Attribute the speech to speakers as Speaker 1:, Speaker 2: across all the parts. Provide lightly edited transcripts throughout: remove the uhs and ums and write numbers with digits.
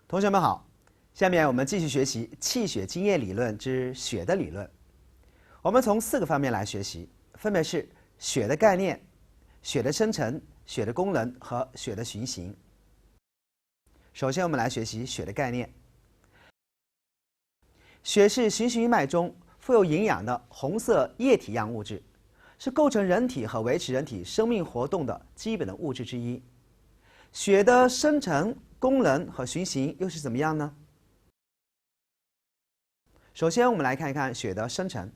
Speaker 1: 同学们好，下面我们继续学习气血津液理论之血的理论。我们从4个方面来学习，分别是血的概念、血的生成、血的功能和血的循行。首先，我们来学习血的概念。血是循行于脉中富有营养的红色液体样物质，是构成人体和维持人体生命活动的基本的物质之一。血的生成、功能和循行又是怎么样呢？首先，我们来看一看血的生成。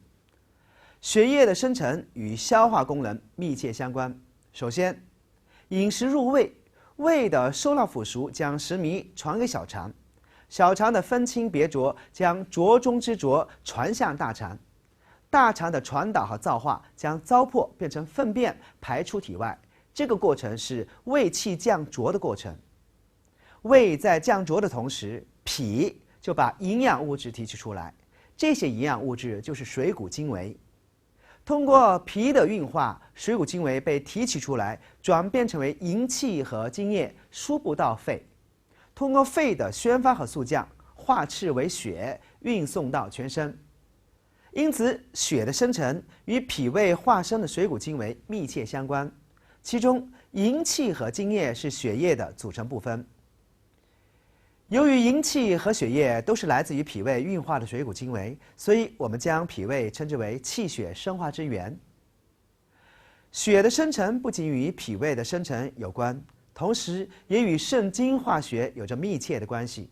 Speaker 1: 血液的生成与消化功能密切相关。首先，饮食入胃，胃的收纳腐熟将食糜传给小肠，小肠的分清别浊将浊中之浊传向大肠，大肠的传导和造化将糟粕变成粪便排出体外。这个过程是胃气降浊的过程。胃在降浊的同时，脾就把营养物质提取出来，这些营养物质就是水谷精微。通过脾的运化，水谷精微被提取出来，转变成为营气和津液，输布到肺。通过肺的宣发和速降，化赤为血，运送到全身。因此，血的生成与脾胃化生的水谷精微密切相关。其中，营气和津液是血液的组成部分。由于营气和血液都是来自于脾胃运化的水谷精微，所以我们将脾胃称之为气血生化之源。血的生成不仅与脾胃的生成有关，同时也与肾精化学有着密切的关系。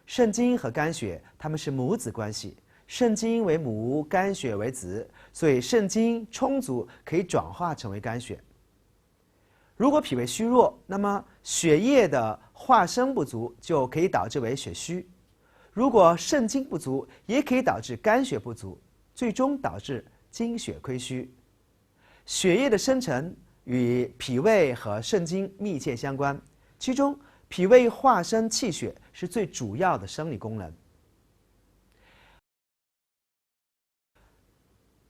Speaker 1: 肾精和肝血它们是母子关系，肾精为母，肝血为子，所以肾精充足可以转化成为肝血。如果脾胃虚弱，那么血液的化生不足，就可以导致为血虚。如果肾精不足，也可以导致肝血不足，最终导致精血亏虚。血液的生成与脾胃和肾精密切相关，其中脾胃化生气血是最主要的生理功能。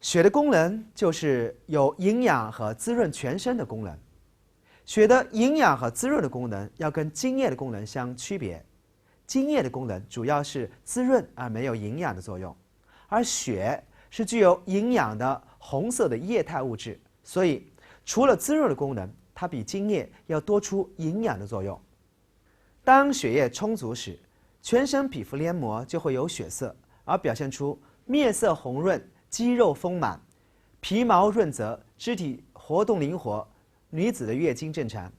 Speaker 1: 血的功能就是有营养和滋润全身的功能。血的营养和滋润的功能要跟津液的功能相区别。津液的功能主要是滋润而没有营养的作用，而血是具有营养的红色的液态物质，所以除了滋润的功能，它比津液要多出营养的作用。当血液充足时，全身皮肤黏膜就会有血色，而表现出面色红润、肌肉丰满、皮毛润泽、肢体活动灵活。女子的月经正常。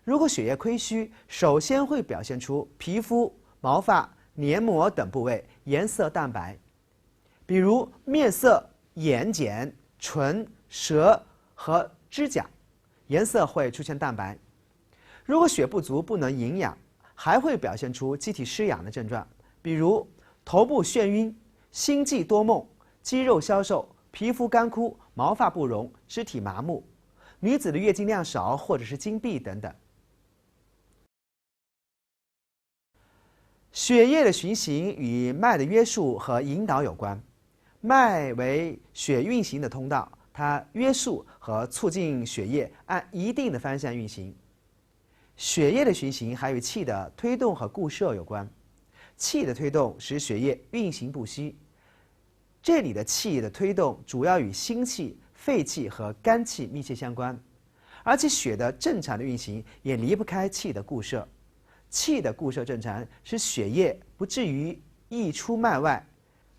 Speaker 1: 如果血液亏虚，首先会表现出皮肤、毛发、黏膜等部位颜色淡白，比如面色、眼睑、唇、舌和指甲颜色会出现淡白。如果血不足不能营养，还会表现出机体失养的症状，比如头部眩晕、心悸多梦、肌肉消瘦、皮肤干枯、毛发不荣、肢体麻木。女子的月经量少或者是经闭等等。血液的循行与脉的约束和引导有关。脉为血运行的通道，它约束和促进血液按一定的方向运行。血液的循行还与气的推动和固摄有关。气的推动使血液运行不息。这里的气的推动主要与心气、肺气和肝气密切相关，而且血的正常的运行也离不开气的固摄。气的固摄正常，使血液不至于溢出脉外。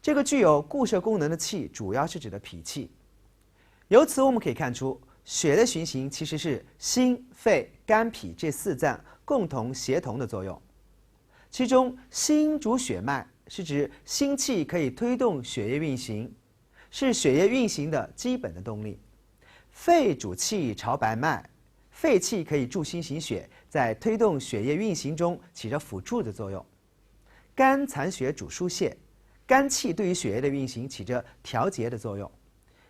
Speaker 1: 这个具有固摄功能的气，主要是指的脾气。由此我们可以看出，血的循行其实是心、肺、肝、脾这4脏共同协同的作用。其中，心主血脉，是指心气可以推动血液运行，是血液运行的基本的动力。肺主气朝白脉，肺气可以助心行血，在推动血液运行中起着辅助的作用。肝藏血主疏泄，肝气对于血液的运行起着调节的作用。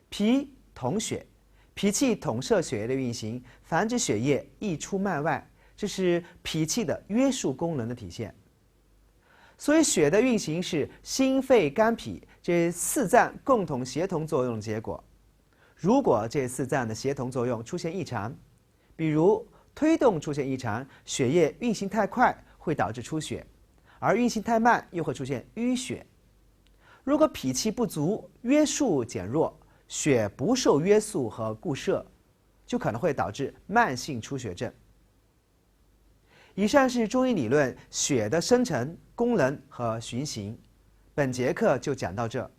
Speaker 1: 脾统血，脾气统摄血液的运行，防止血液溢出脉外，这是脾气的约束功能的体现。所以血的运行是心、肺、肝、脾这4脏共同协同作用的结果。如果这4脏的协同作用出现异常，比如推动出现异常，血液运行太快会导致出血，而运行太慢又会出现淤血。如果脾气不足，约束减弱，血不受约束和固摄，就可能会导致慢性出血症。以上是中医理论血的生成、功能和循行。本节课就讲到这。